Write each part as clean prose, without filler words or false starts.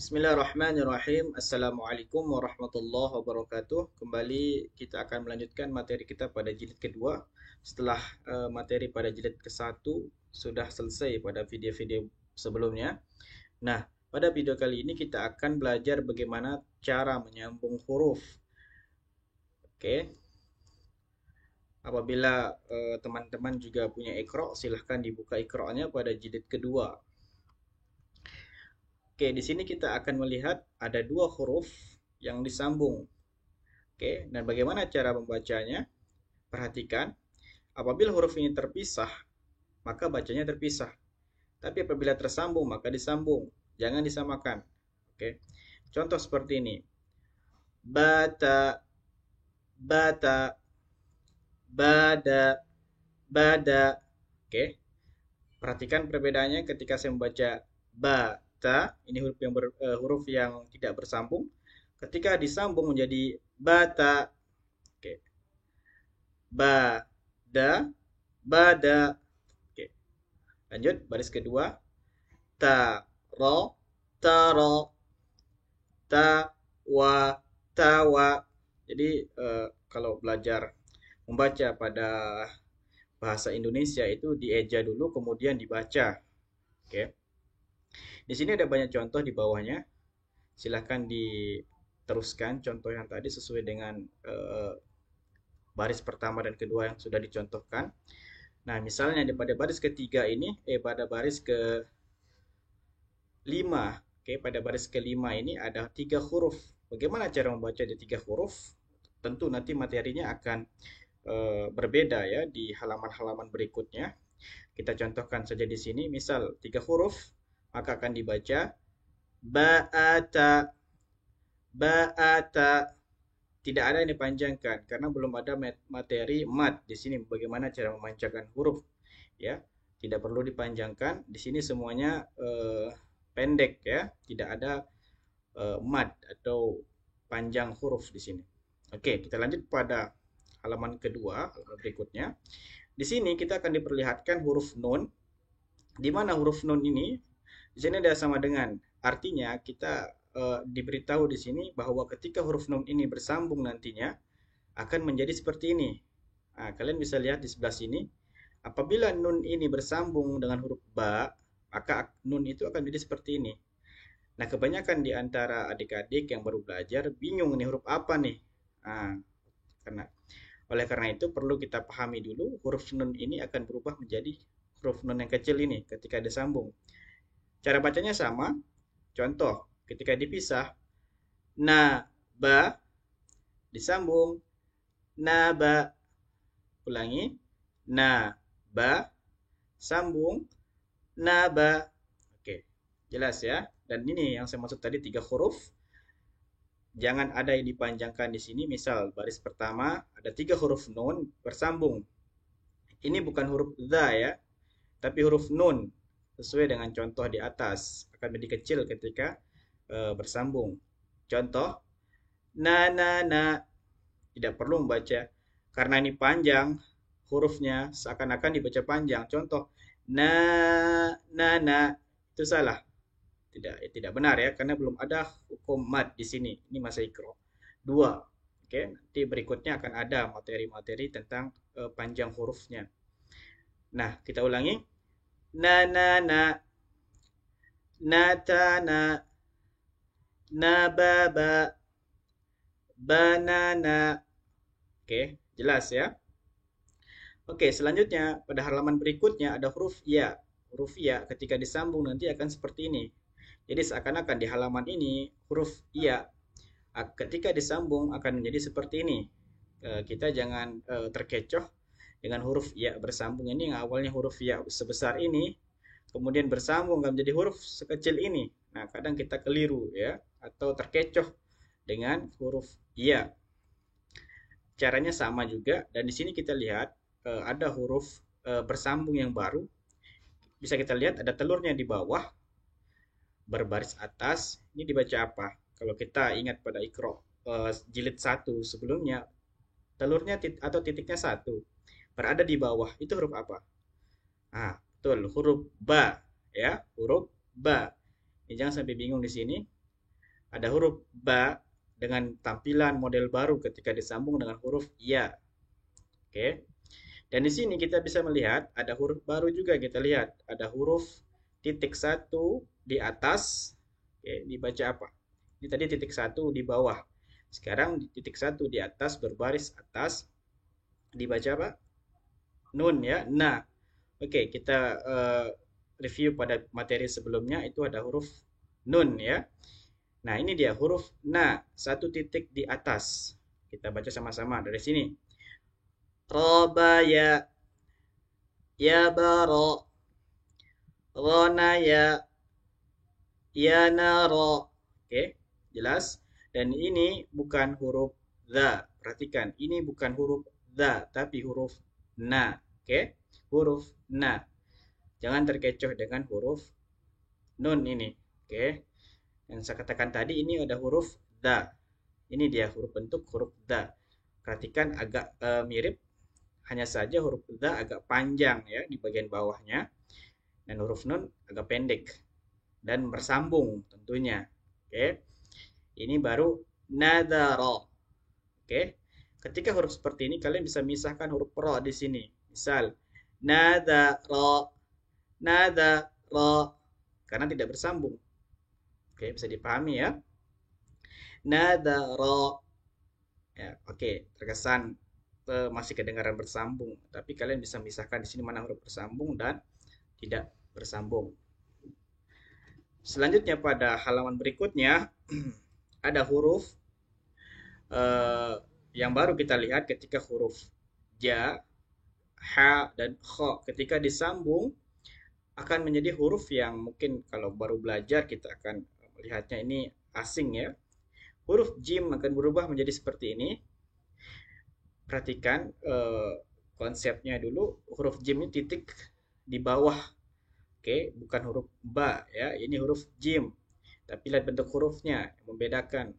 Bismillahirrahmanirrahim. Assalamualaikum warahmatullahi wabarakatuh. Kembali kita akan melanjutkan materi kita pada jilid kedua setelah materi pada jilid ke-1 sudah selesai pada video-video sebelumnya. Nah, pada video kali ini kita akan belajar bagaimana cara menyambung huruf. Oke. Apabila teman-teman juga punya Iqra, silahkan dibuka Iqra-nya pada jilid kedua. Oke, di sini kita akan melihat ada dua huruf yang disambung. Oke, dan bagaimana cara membacanya? Perhatikan, apabila huruf ini terpisah, maka bacanya terpisah. Tapi apabila tersambung, maka disambung. Jangan disamakan. Oke, contoh seperti ini. Bata, bata, bada, bada. Oke, perhatikan perbedaannya ketika saya membaca bata, ini huruf yang tidak bersambung. Ketika disambung menjadi bata. Oke. Bada, bada. Oke. Lanjut baris kedua. Taro, taro. Tawa, tawa. Jadi kalau belajar membaca pada bahasa Indonesia itu dieja dulu kemudian dibaca. Oke. Di sini ada banyak contoh di bawahnya. Silahkan diteruskan contoh yang tadi sesuai dengan baris pertama dan kedua yang sudah dicontohkan. Nah, misalnya pada baris ketiga ini, pada baris ke 5, pada baris kelima ini ada 3 huruf. Bagaimana cara membaca di 3 huruf? Tentu nanti materinya akan berbeda ya di halaman-halaman berikutnya. Kita contohkan saja di sini, misal 3 huruf, maka akan dibaca ba'ata, ba'ata. Tidak ada yang dipanjangkan karena belum ada materi mad di sini. Bagaimana cara memanjangkan huruf? Ya, tidak perlu dipanjangkan. Di sini semuanya pendek ya, tidak ada mad atau panjang huruf di sini. Oke, kita lanjut pada halaman kedua, halaman berikutnya. Di sini kita akan diperlihatkan huruf nun. Di mana huruf nun ini di sini ada sama dengan, artinya kita diberitahu di sini bahwa ketika huruf nun ini bersambung nantinya akan menjadi seperti ini. Nah, kalian bisa lihat di sebelah sini. Apabila nun ini bersambung dengan huruf ba, maka nun itu akan menjadi seperti ini. Nah, kebanyakan di antara adik-adik yang baru belajar bingung nih huruf apa nih. Nah, oleh karena itu perlu kita pahami dulu huruf nun ini akan berubah menjadi huruf nun yang kecil ini ketika disambung. Cara bacanya sama. Contoh, ketika dipisah, na, ba, disambung, na, ba. Ulangi, na, ba, sambung, na, ba. Oke, jelas ya. Dan ini yang saya maksud tadi 3 huruf. Jangan ada yang dipanjangkan di sini. Misal, baris pertama ada 3 huruf nun bersambung. Ini bukan huruf za ya, tapi huruf nun. Sesuai dengan contoh di atas, akan menjadi kecil ketika bersambung. Contoh, na, na, na. Tidak perlu membaca karena ini panjang hurufnya, seakan-akan dibaca panjang. Contoh, na, na, na. Itu salah. Tidak benar ya, karena belum ada hukum mad di sini. Ini masa ikro. 2. Oke, nanti berikutnya akan ada materi-materi tentang panjang hurufnya. Nah, kita ulangi. Na, na, na. Natana, nababa, banana. Oke, jelas ya. Oke, selanjutnya pada halaman berikutnya ada huruf ya. Huruf ya ketika disambung nanti akan seperti ini. Jadi seakan-akan di halaman ini huruf ya ketika disambung akan menjadi seperti ini. Kita jangan terkecoh dengan huruf ya bersambung ini yang awalnya huruf ya sebesar ini, kemudian bersambung menjadi huruf sekecil ini. Nah, kadang kita keliru ya atau terkecoh dengan huruf ya. Caranya sama juga, dan di sini kita lihat ada huruf bersambung yang baru. Bisa kita lihat ada telurnya di bawah berbaris atas. Ini dibaca apa? Kalau kita ingat pada Iqra jilid 1 sebelumnya, telurnya atau titiknya 1 berada di bawah. Itu huruf apa? Ah, betul, huruf ba ya, huruf ba. Ini jangan sampai bingung di sini. Ada huruf ba dengan tampilan model baru ketika disambung dengan huruf ya. Oke. Dan di sini kita bisa melihat ada huruf baru juga, kita lihat ada huruf titik satu di atas. Oke, dibaca apa? Ini tadi titik satu di bawah. Sekarang titik satu di atas berbaris atas dibaca apa? Nun ya. Nah, oke, kita review pada materi sebelumnya itu ada huruf nun ya. Nah, ini dia huruf na, satu titik di atas. Kita baca sama-sama dari sini. Robaya, ya baro, ronaya, ya naro. Oke, jelas? Dan ini bukan huruf za. Perhatikan, ini bukan huruf za, tapi huruf na. Oke, huruf na. Jangan terkecoh dengan huruf nun ini. Oke, yang saya katakan tadi ini ada huruf za. Ini dia huruf bentuk huruf za. Perhatikan agak mirip, hanya saja huruf za agak panjang ya di bagian bawahnya, dan huruf nun agak pendek dan bersambung tentunya. Oke, ini baru nadaro. Oke, ketika huruf seperti ini kalian bisa misahkan huruf ro di sini. Misal nadaro, nadaro, karena tidak bersambung. Oke, bisa dipahami ya. Nadaro. Ya, oke, terkesan masih kedengaran bersambung, tapi kalian bisa misahkan di sini mana huruf bersambung dan tidak bersambung. Selanjutnya pada halaman berikutnya ada huruf yang baru kita lihat ketika huruf ja, ha, dan kho ketika disambung akan menjadi huruf yang mungkin kalau baru belajar kita akan melihatnya ini asing ya. Huruf jim akan berubah menjadi seperti ini. Perhatikan konsepnya dulu, huruf jim ini titik di bawah. Oke, bukan huruf ba ya, ini huruf jim. Tapi lihat bentuk hurufnya yang membedakan.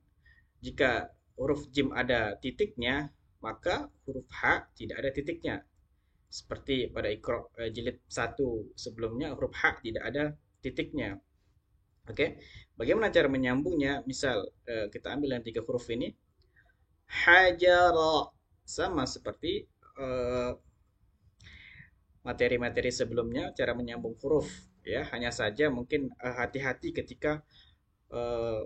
Jika huruf jim ada titiknya, maka huruf ha tidak ada titiknya. Seperti pada Iqra jilid 1 sebelumnya, huruf ha tidak ada titiknya. Oke, bagaimana cara menyambungnya? Misal kita ambil yang 3 huruf ini. Hajara, sama seperti materi-materi sebelumnya, cara menyambung huruf ya. Hanya saja mungkin hati-hati ketika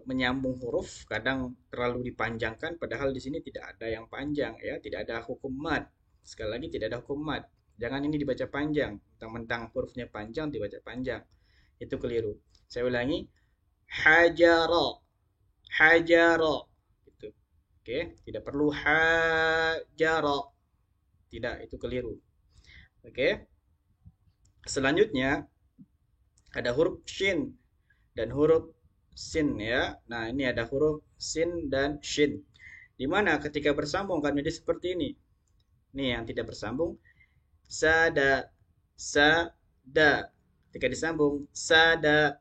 menyambung huruf, kadang terlalu dipanjangkan, padahal di sini tidak ada yang panjang ya, tidak ada hukum mad. Sekali lagi tidak ada hukum mad. Jangan ini dibaca panjang, mentang-mentang hurufnya panjang dibaca panjang. Itu keliru. Saya ulangi, hajaro, hajaro. Gitu. Oke, tidak perlu hajaro. Tidak, itu keliru. Oke. Selanjutnya ada huruf shin dan huruf sin ya. Nah, ini ada huruf sin dan shin. Di mana ketika bersambung akan menjadi seperti ini. Ini yang tidak bersambung. Sada, sada. Ketika disambung, sada.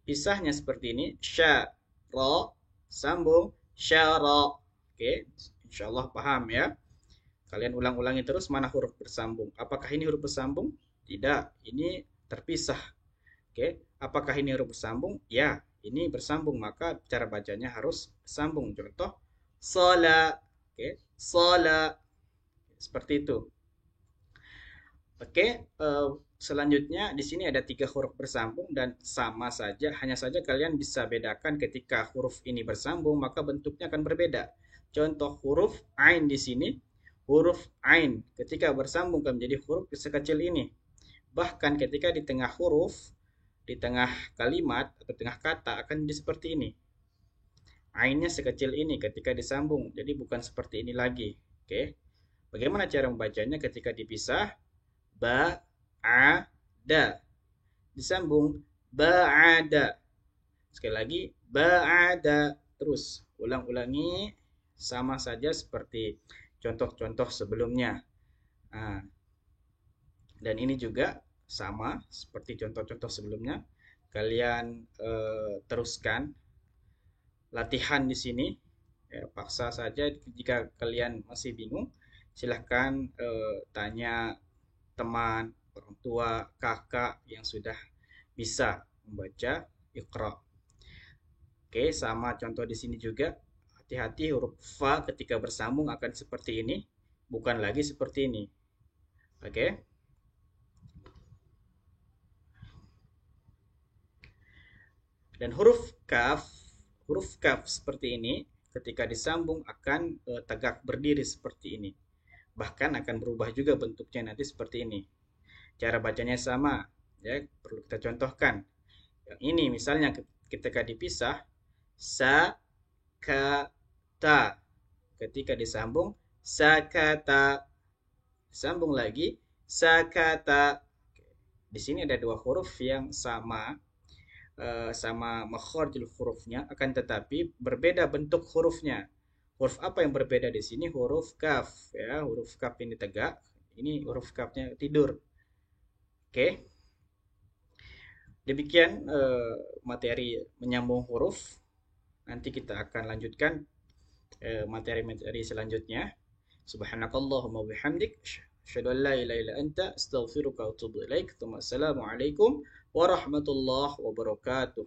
Pisahnya seperti ini. Sya, ro, sambung, syara. Oke, insyaallah paham ya. Kalian ulang-ulangi terus mana huruf bersambung. Apakah ini huruf bersambung? Tidak, ini terpisah. Oke, apakah ini huruf bersambung? Ya, ini bersambung, maka cara bacanya harus sambung. Contoh, sola. Oke, sola. Seperti itu. Oke, selanjutnya di sini ada 3 huruf bersambung dan sama saja, hanya saja kalian bisa bedakan ketika huruf ini bersambung maka bentuknya akan berbeda. Contoh huruf ain di sini, huruf ain ketika bersambung akan menjadi huruf sekecil ini. Bahkan ketika di tengah huruf, di tengah kalimat atau tengah kata akan menjadi seperti ini. Ainnya sekecil ini ketika disambung, jadi bukan seperti ini lagi. Oke, bagaimana cara membacanya ketika dipisah? Ba'ada. Disambung ba'ada. Sekali lagi ba'ada. Terus ulang-ulangi sama saja seperti contoh-contoh sebelumnya. Nah, dan ini juga sama seperti contoh-contoh sebelumnya. Kalian teruskan latihan di sini. Ya, paksa saja jika kalian masih bingung. Silahkan tanya teman, orang tua, kakak yang sudah bisa membaca Iqra. Oke, sama contoh di sini juga. Hati-hati huruf fa ketika bersambung akan seperti ini, bukan lagi seperti ini. Oke. Dan huruf kaf seperti ini ketika disambung akan tegak berdiri seperti ini. Bahkan akan berubah juga bentuknya nanti seperti ini. Cara bacanya sama, ya, perlu kita contohkan. Yang ini misalnya ketika dipisah sa ka ta, ketika disambung sakata, sambung lagi sakata. Di sini ada dua huruf yang sama, sama makharijul hurufnya, akan tetapi berbeda bentuk hurufnya. Huruf apa yang berbeda di sini? Huruf kaf, ya. Huruf kaf ini tegak, ini huruf kafnya tidur. Oke. Demikian materi menyambung huruf. Nanti kita akan lanjutkan materi-materi selanjutnya. Subhanakallahumma bihamdik asyhadu an la ilaha illa anta astaghfiruka wa atubu ilaik. Assalamualaikum warahmatullahi wabarakatuh.